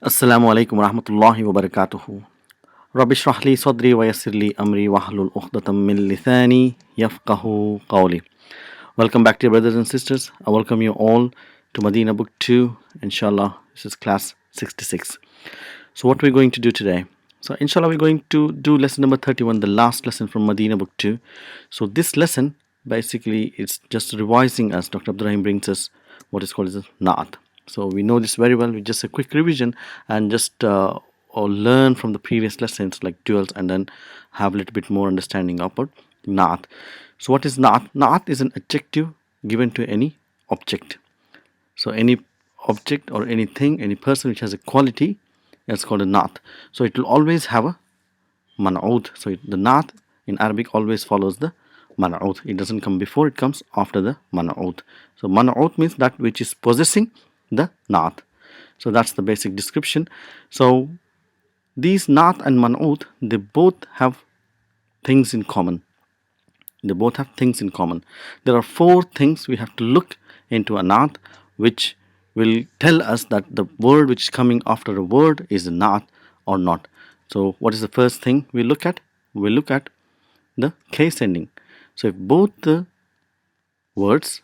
Assalamu alaikum wa rahmatullahi wa barakatuhu. Rabbi shrah li sadri wa yassir li amri wahlul uqdatam min lithani yafqahu qawli. Welcome back, dear brothers and sisters. I welcome you all to Madinah Book 2. Inshallah, this is class 66. So what we're going to do today? So inshallah, we're going to do lesson number 31, the last lesson from Madinah Book 2. So this lesson, basically, it's just revising us. Dr. Abdurrahim brings us what is called as Na'at. So we know this very well. We just a quick revision and just or learn from the previous lessons like duals and then have a little bit more understanding about Na'at. So what is Na'at? Na'at is an adjective given to any object. So any object or anything, any person which has a quality, it's called a Na'at. So it will always have a man'oot. So the Na'at in Arabic always follows the man'oot. It doesn't come before, it comes after the man'oot. So man'oot means that which is possessing the Na'at. So that's the basic description. So these Na'at and man'oot, they both have things in common. They both have things in common. There are 4 things we have to look into a Na'at, which will tell us that the word which is coming after a word is a Na'at or not. So what is the first thing we look at? We look at the case ending. So if both the words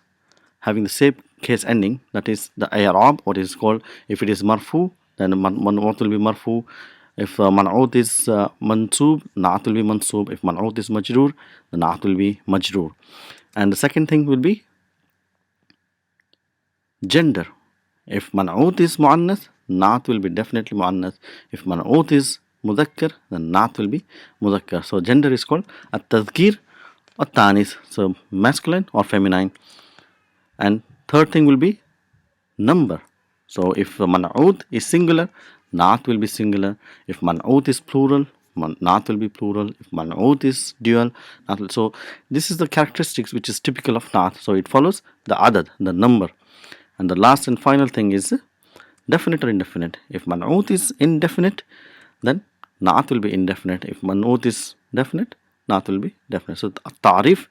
having the same case ending, that is the i'rab, what is called, if it is marfu, then man'oot will be marfu. If man'oot is mansoob, na'at will be mansoob. If man'oot is majroor, the na'at will be majroor. And the second thing will be gender. If man'oot is mu'annath, na'at will be definitely mu'annath. If man'oot is mudhakkar, then na'at will be mudhakkar. So gender is called at-tadhkir or tanis, so masculine or feminine. And third thing will be number. So if man'oot is singular, na'at will be singular. If man'oot is plural, na'at will be plural. If man'oot is dual, na'at will. So this is the characteristics which is typical of na'at. So it follows the adad, the number. And the last and final thing is definite or indefinite. If man'oot is indefinite, then na'at will be indefinite. If man'oot is definite, na'at will be definite. So ta'rif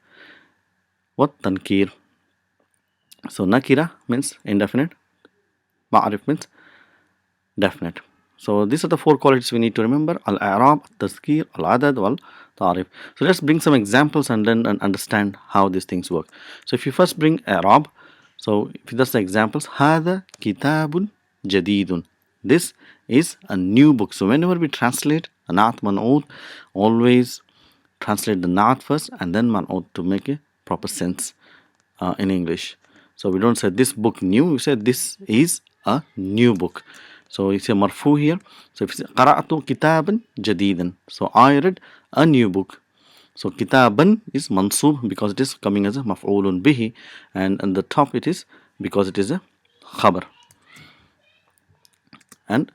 wa tankir. So nakira means indefinite, ma'arif means definite. So these are the 4 qualities we need to remember: al-i'rab, al-tazkir, al-adad, wal-ta'rif. So let's bring some examples and then understand how these things work. So if you first bring i'rab, so if that's the examples, hada kitabun jadidun. This is a new book. So whenever we translate a na'at, man'oot, always translate the na'at first and then man'oot to make a proper sense in English. So we don't say this book new, we say this is a new book. So it's a marfu here. So if you say qara'atu kitaban jadidan, so I read a new book. So kitaban is mansub because it is coming as a maf'ulun bihi, and on the top it is because it is a khabar. And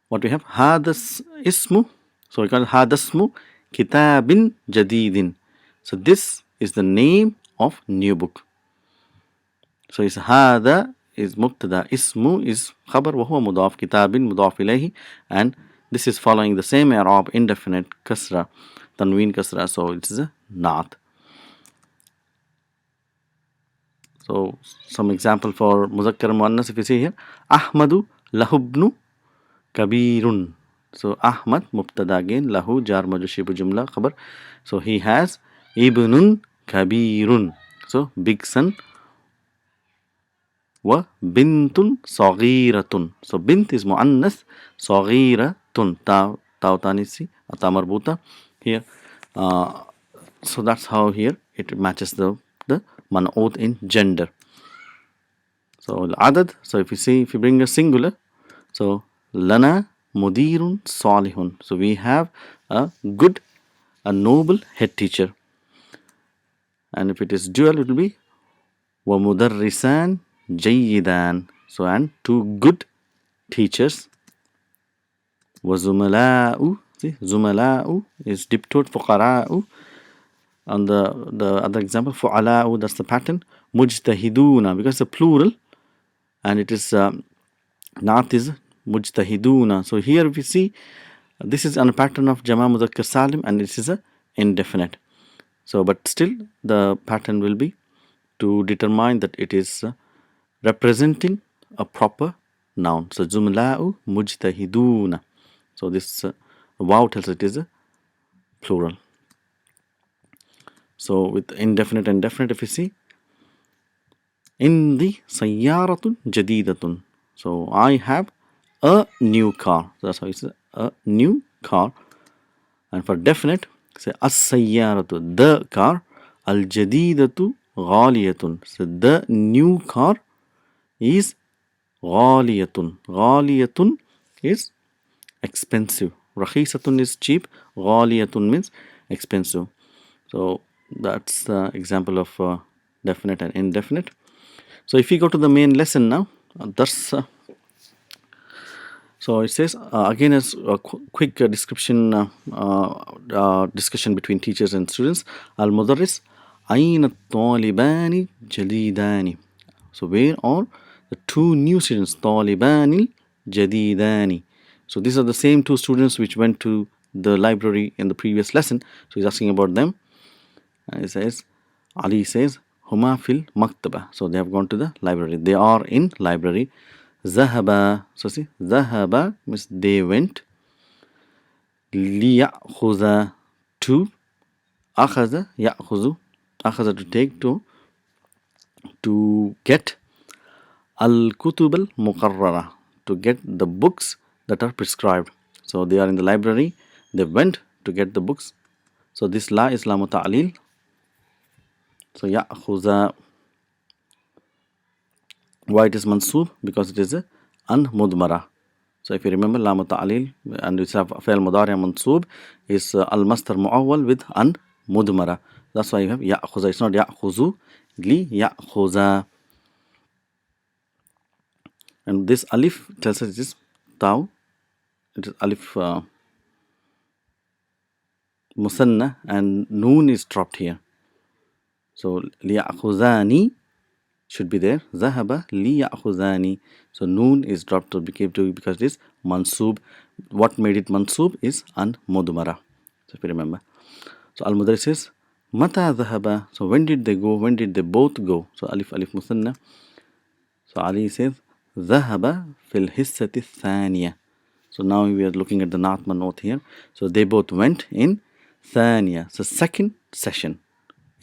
what we have, hadas ismu, so we call it hadasmu kitabin jadidin. So this is the name of new book. So it's hada is mubtada, ismu is khabar, wa huwa mudaf, kitabin mudaf ilayhi, and this is following the same i'rab, indefinite, kasra, tanween kasra, so it is a na'at. So some example for muzakkar muannas, if you see here, ahmadu lahubnu kabirun. So ahmad mubtada again, lahu jar majrur shibu jumla khabar, so he has ibnun kabirun, so big son. Wa bintun saghiratun. So bint is muannas, saghiratun, ta tanisi, ta marbuta here. So that's how here it matches the man'oot in gender. So al-adad, so if you bring a singular, so lana mudirun salihun. So we have a good, a noble head teacher. And if it is dual, it will be wa mudarrisan jayyidan. So and 2 good teachers. Wa zumala'u, see, zumala'u is diptote, fuqara'u. On the other example, fu'ala'u, that's the pattern. Mujtahiduna, because it's a plural and it is na'at is mujtahiduna. So here we see this is on a pattern of jama mudhakkar salim and this is a indefinite. So but still the pattern will be to determine that it is representing a proper noun. So zumla'u mujtahiduna. So this waw tells it is a plural. So with indefinite and definite, if you see, indi sayyaratun jadidatun. So I have a new car. That's how it's a new car. And for definite, say as-sayyaratu, the car. Al-jadidatu ghaliyatun. So the new car is ghaliyatun. Ghaliyatun is expensive. Rakhisatun is cheap. Ghaliyatun means expensive. So that's the example of definite and indefinite. So if you go to the main lesson now, so it says again as a quick description discussion between teachers and students. Al-Mudarris أين الطالبان الجديدان. So where are the two new students? طالبان الجديدان. So these are the same two students which went to the library in the previous lesson. So he's asking about them. And it says, Ali says, Huma fil maktaba. So they have gone to the library. They are in library. Zahaba. So see, Zahaba means they went. Liya'khuza, to. Akhaza, ya'khuzu. Akhaza, to take, to get. Al-kutub al-muqarrara, to get the books that are prescribed. So they are in the library. They went to get the books. So this la is lamu ta'lil. So ya'khuza. Why it is mansub? Because it is an mudmara. So if you remember, lamu ta'lil and it's a fi'l mudari mansub is al-masdar mu'awwal with an mudmara. That's why you have ya'khuza. It's not ya'khuzu, li ya'khuza. And this alif tells us it is taw. It is alif musanna, and noon is dropped here. So liya'khuzani should be there. Zahaba liya'khuzani. So noon is dropped to because it is mansub. What made it mansub is an mudmara. So if you remember. So al-Mudarris says, Mata zahaba. So when did they go? When did they both go? So alif musanna. So Ali says, Zahaba fil hissati thaniya. So now we are looking at the naat man'ut here. So they both went in thaniya. So second session.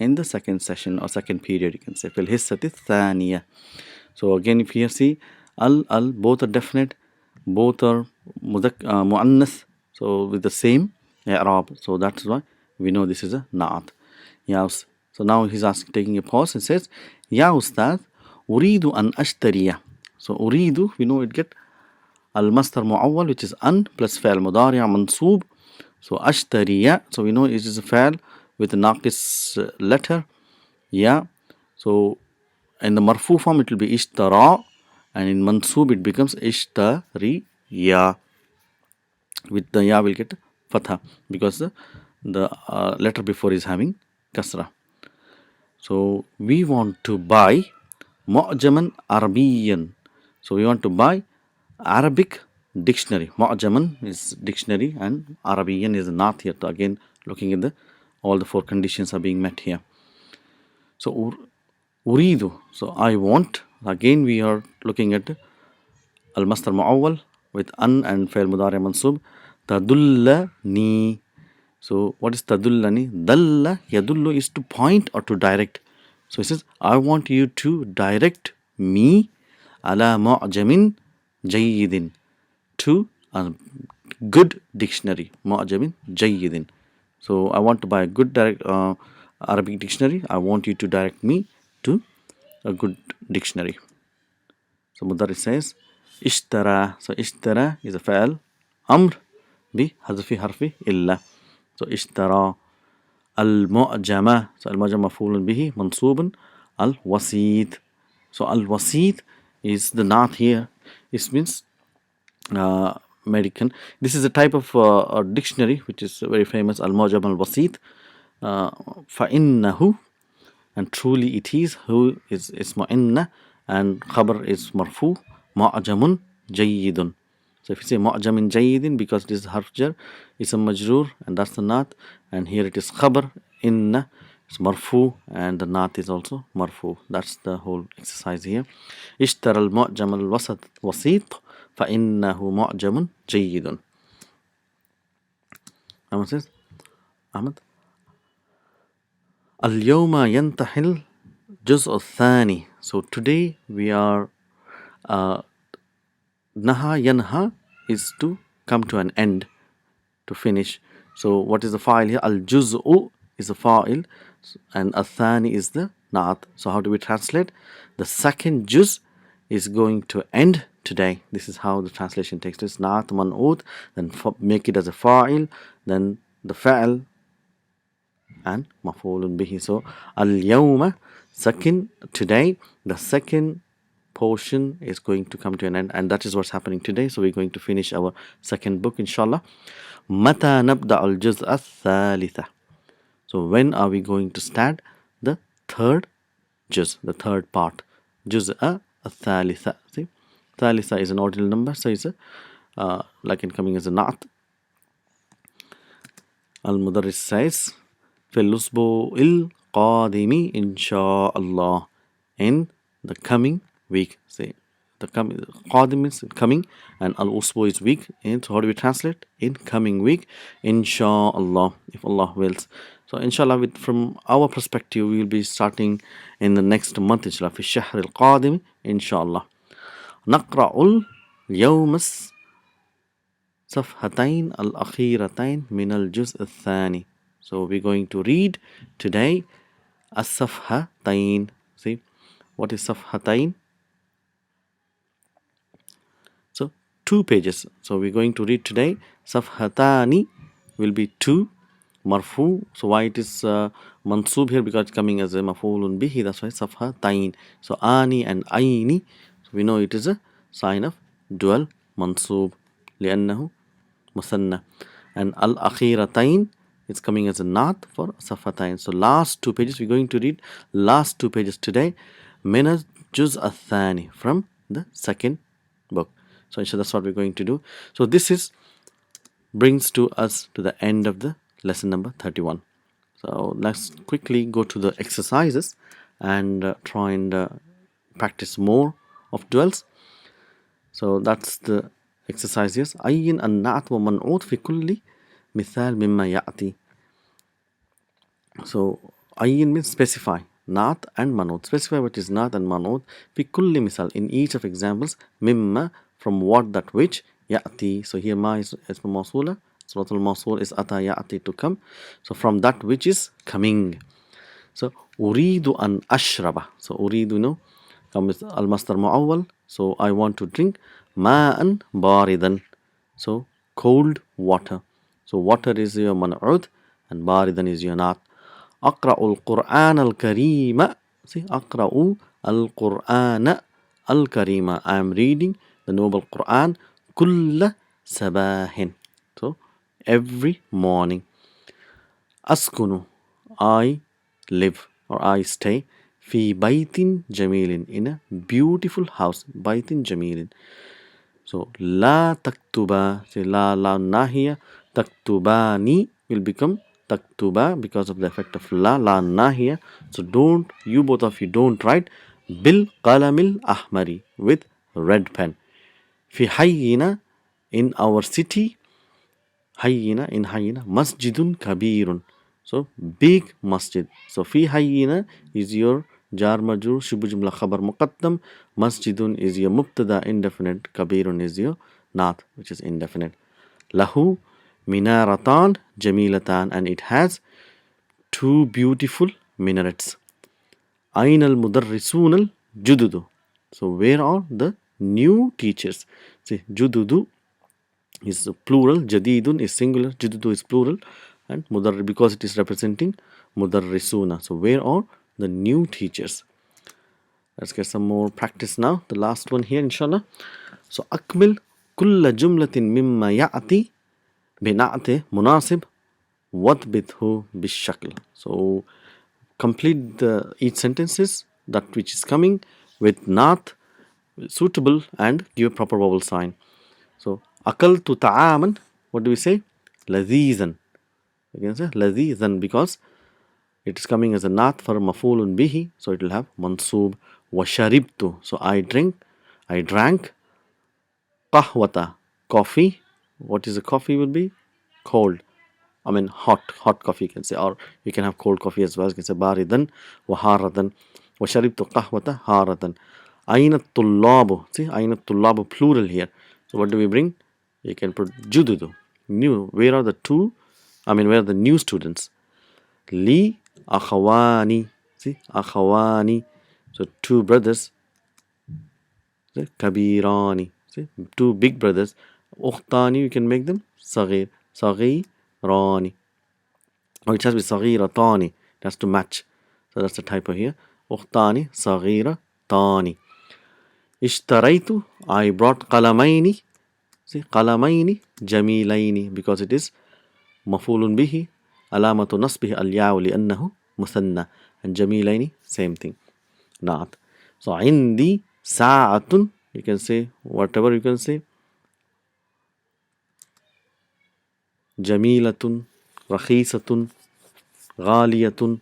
In the second session or second period, you can say fil hissati thaniya. So again, if you see al both are definite, both are muannas. So with the same i'rab. So that's why we know this is a naat. Yes. So now he's taking a pause and says, Ya Ustad, uridu an ashtariya. So uridu, we know it get al-masdar mu'awwal, which is an plus fa'al mudari' mansoob. So ashtariya, so we know it is a fa'al with a naqis letter, ya. So in the marfu form it will be ishtara, and in mansoob it becomes ishtariya. With the ya will get fatha because the letter before is having kasra. So we want to buy mu'jaman Arabiyan. So we want to buy Arabic dictionary. Mu'jaman is dictionary and Arabiyan is not here. So again, looking at all the four conditions are being met here. So uridu. So I want. Again, we are looking at al-masdar mu'awwal with an and fa'il mudari mansub. Tadullani. So what is tadullani? Dalla yadullu is to point or to direct. So he says, I want you to direct me ala mu'jamin jayyidin, to a good dictionary. Mu'jamin jayyidin. So I want to buy a good Arabic dictionary. I want you to direct me to a good dictionary. So Mudarris says, ishtara. So ishtara is a fa'al amr bi hazfi harfi illa. So ishtara. Al-mu'jama. So al-mu'jama maf'ulun bihi mansubun al-wasit. So al-wasit is the naat here. It means American. This is a type of a dictionary which is very famous. Al-mu'jam al-wasit. Fa'innahu, and truly it is. Who is isma inna, and khabar is marfu. Mu'jamun jayyidun. So if you say mu'jamin jayyidin, because it is harf jar, it's a majroor, and that's the naat. And here it is khabar inna, it's marfu, and the naat is also marfu. That's the whole exercise here. Ishtara al-mu'jam al-wasit فإنه معجم جيد. Ahmad says, Ahmad, اليوم ينتحل الجزء الثاني. So today we are Naha yanha is to come to an end, to finish. So what is the fa'il here? Al-juz'u is the fa'il and athani is the na'at. So how do we translate? The second juz is going to end today. This is how the translation takes place. Na'at man'ut, then make it as a fa'il, then the fa'il and maf'ulun bihi. So al-yawma, second, today, the second portion is going to come to an end, and that is what's happening today. So we're going to finish our second book, inshallah. Mata nabda al juz al-thalitha. So when are we going to start the third juz, the third part? Juz al-thalitha. See, thalitha is an ordinal number, so it's like in coming as a na'at. Al-Mudarris says, في الأسبوع القادم إن شاء الله, in the coming week. Say the coming, qadim means coming, and al-usbu is week. And so how do we translate? In coming week, inshaAllah, if Allah wills. So inshallah, from our perspective, we will be starting in the next month, inshallah, في الشهر القادم inshallah. نقرأ اليوم الصفحتين الأخيرتين من الجزء الثاني. So we're going to read today as-safhatayn. See, what is safhatayn? So 2 pages. So we're going to read today. Safhatani will be 2. Marfu. So why it is mansub here? Because it's coming as a maf'ulun bihi. That's why safhatayn. So ani and aini. So we know it is a sign of dual mansub. لأنه مثنى. And al-akhiratayn, it's coming as a naat for safhatayn. So last 2 pages, we're going to read last 2 pages today. Min juz al-thani, from the second book. So inshallah, that's what we're going to do. So this is brings to us to the end of the lesson number 31. So let's quickly go to the exercises and try and practice more of duels. So that's the exercises. أين النعت ومنعوت في كل مثال مما يأتي. So أين means specify. Naat and manut. Specify what is naat and manut. في كل مثال, in each of examples. مما, from what, that which. يأتي. So here ma is اسم موصولة. Surat al-Mawsul is ata ya'ati, to come. So from that which is coming. So uridu an ashraba. So uridu, no, come with al-masdar mu'awwal. So I want to drink ma'an baridan. So cold water. So water is your man'ud and baridan is your naat. Aqra'u al-Qur'an al-Karima. See, aqra'u al-Qur'an al-Karima. I am reading the noble Qur'an. Kulla sabahin. So every morning. Askunu, I live or I stay. Fi baitin jamilin, in a beautiful house. Baitin jamilin. So la taktuba, say la nahiya. Taktubani will become taktuba because of the effect of la nahiya. So don't, you both of you don't write bil qalamil ahmari, with red pen. Fi hayyina, in our city. Hayyina, in hayyina, masjidun kabirun. So big masjid. So fi hayyina is your jar majrur, shubu jumla khabar muqaddam. Masjidun is your mubtada indefinite. Kabirun is your naat, which is indefinite. Lahu minaratan jamilatan, and it has 2 beautiful minarets. Ain al mudarrisun al jududu. So where are the new teachers? See, jududu is plural, jadidun is singular, jududu is plural, and mudarr, because it is representing mudarrisuna. So where are the new teachers? Let's get some more practice now. The last one here, inshallah. So akmil kulla jumlatin mimma ya'ati bina'ati munasib wadbithu bishakl. So complete each sentences, that which is coming, with naat suitable, and give a proper vowel sign. So akaltu ta'aman, what do we say? Lazizan. You can say lazizan because it is coming as a naat for maf'ulun bihi, so it will have mansoob. Wa sharibtu, so I drank qahwata, coffee. What is a coffee would be? Cold. I mean hot coffee you can say, or you can have cold coffee as well. You can say baridan wa haradan wa sharibtu qahwata haradan. Aina tullabu. See, aina tullabu plural here. So what do we bring? You can put jududu. New. Where are the two? I mean, where are the new students? Li akhawani. See, akhawani. So two brothers. See, kabirani. See, two big brothers. Ukhtani, you can make them sagir. Sagirani. Or it has to be sagiratani. It has to match. So that's the typo here. Ukhtani sagiratani. Ishtaraitu, I brought qalamaini. See, qalamaini jamilaini, because it is mafulun bihi. Alamatu nasbihi al-ya'u li'annahu musanna. And jamilaini, same thing. Not. So, indi sa'atun, you can say whatever you can say. Jamilatun, rakhisatun, ghaliyatun,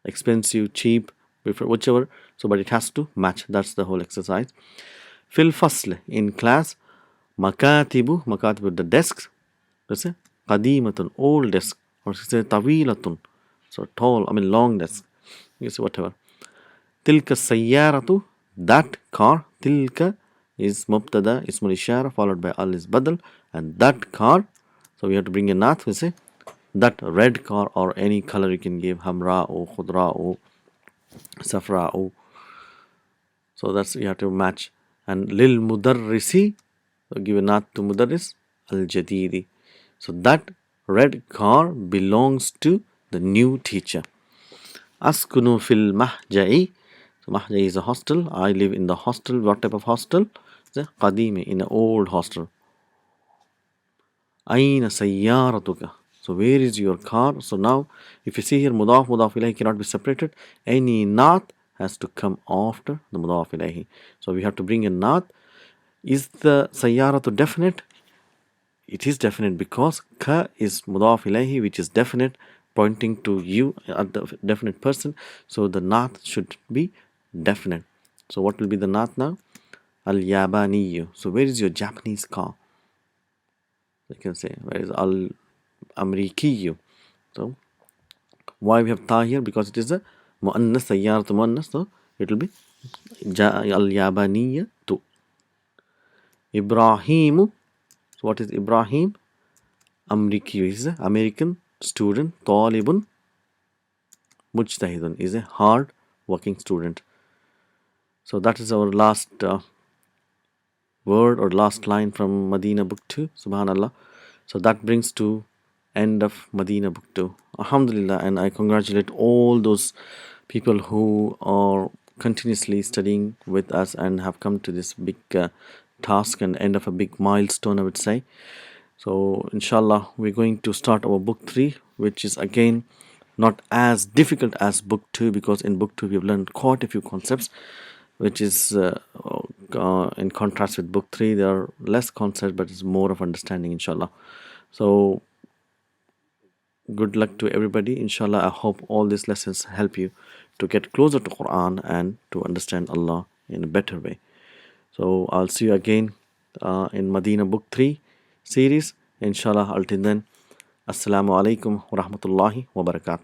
expensive, cheap, whichever. So, but it has to match. That's the whole exercise. Fil fasl, in class. Makatibu, the desks. Let's say qadimatun, old desk. Or say tawilatun, so tall, I mean long desk. You say whatever. Tilka sayyaratu, that car. Tilka is mubtada, ismul ishara, followed by al is badal. And that car, so we have to bring a nath. We say that red car, or any color you can give. Hamra'u, khudra'u, safra'u. So that's, you have to match. And lil mudarrisi, so give a nath to mudarris, al jadidi. So that red car belongs to the new teacher. Askunu fil mahja'i. So mahja'i is a hostel. I live in the hostel. What type of hostel? The qadimi, in an old hostel. Aina sayyaratuka. So where is your car? So now, if you see here, mudaf ilayhi cannot be separated. Any nath has to come after the mudaf ilayhi. So we have to bring a nath. Is the sayyaratu definite? It is definite because ka is mudaf ilayhi, which is definite, pointing to you, the definite person. So the nath should be definite. So what will be the nath now? Al-Yabaniyu. So where is your Japanese car? You can say, where is Al-Amrikiyu? So why we have ta here? Because it is a mu'annas, sayyaratu mu'annas. So it will be Al-Yabaniyatu. Ibrahimu. So what is Ibrahim? Amriki is an American student. Talibun mujtahidun is a hard working student. So that is our last word or last line from Madinah book 2. Subhanallah. So that brings to end of Madinah book 2. Alhamdulillah, and I congratulate all those people who are continuously studying with us and have come to this big task and end of a big milestone, I would say. So inshallah, we're going to start our book 3, which is again not as difficult as book 2, because in book 2 we've learned quite a few concepts, which is in contrast with book 3, there are less concepts, but it's more of understanding, inshallah. So good luck to everybody. Inshallah, I hope all these lessons help you to get closer to Quran and to understand Allah in a better way. So I'll see you again in Madinah book 3 series, inshallah. Until then, assalamu alaikum wa rahmatullahi wa barakatuh.